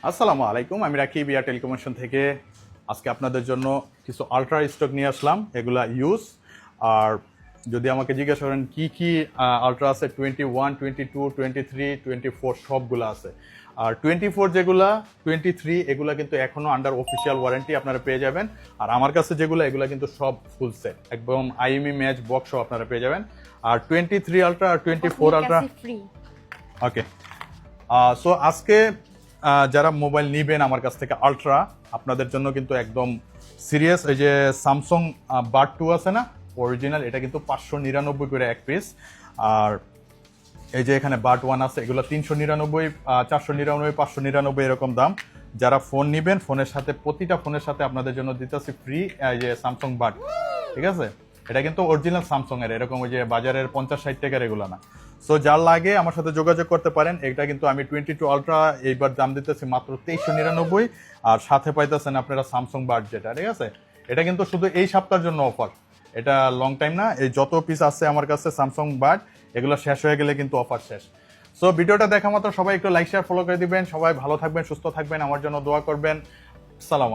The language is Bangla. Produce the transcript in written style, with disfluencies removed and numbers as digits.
আসসালামু আলাইকুম, আমি রাকিব বিয়া টেলিকমিউনিকেশন থেকে। আজকে আপনাদের জন্য কিছু আলট্রা স্টক নিয়ে আসলাম, এগুলা ইউজ। আর যদি আমাকে জিজ্ঞাসা করেন কি কি আলট্রা আছে, 21, 22, 23, 24 সবগুলো আছে। আর 24 যেগুলা, 23 এগুলা কিন্তু এখনো আন্ডার অফিসিয়াল ওয়ারেন্টি আপনারা পেয়ে যাবেন। আর আমার কাছে যেগুলো, এগুলা কিন্তু সব ফুল সেট, একদম আইএমই ম্যাচ বক্স সহ আপনারা পেয়ে যাবেন। আর 23 আলট্রা আর 24 আলট্রা ওকে। সো আজকে যারা মোবাইল নিবেন আমার কাছ থেকে আলট্রা, আপনাদের জন্য কিন্তু একদম সিরিয়াস। এই যে স্যামসাং বাড 2 আছে না, অরিজিনাল, এটা কিন্তু 599 করে এক পিস। আর এই যে এখানে বাড 1 আছে, এগুলো 399, 499, 599 এরকম দাম। যারা ফোন নিবেন, ফোনের সাথে, প্রতিটা ফোনের সাথে আপনাদের জন্য দিতেছি ফ্রি এই যে স্যামসাং বাড, ঠিক আছে? এটা কিন্তু অরিজিনাল স্যামসাং এর, এরকম ওই যে বাজারের 50-60 টাকার এগুলো না। সো যার লাগে আমার সাথে যোগাযোগ করতে পারেন। এটা কিন্তু আমি 22 আলট্রা এইবার দাম দিতেছি মাত্র 2399, আর সাথে পাইতেছেন আপনারা স্যামসাং বাড যেটা, ঠিক আছে? এটা কিন্তু শুধু এই সপ্তাহের জন্য অফার, এটা লং টাইম না। এই যত পিস আছে আমার কাছে স্যামসাং বাড, এগুলো শেষ হয়ে গেলে কিন্তু অফার শেষ। সো ভিডিওটা দেখা মাত্র সবাই একটু লাইক শেয়ার ফলো করে দিবেন। সবাই ভালো থাকবেন, সুস্থ থাকবেন, আমার জন্য দোয়া করবেন। সালাম আলাইকুম।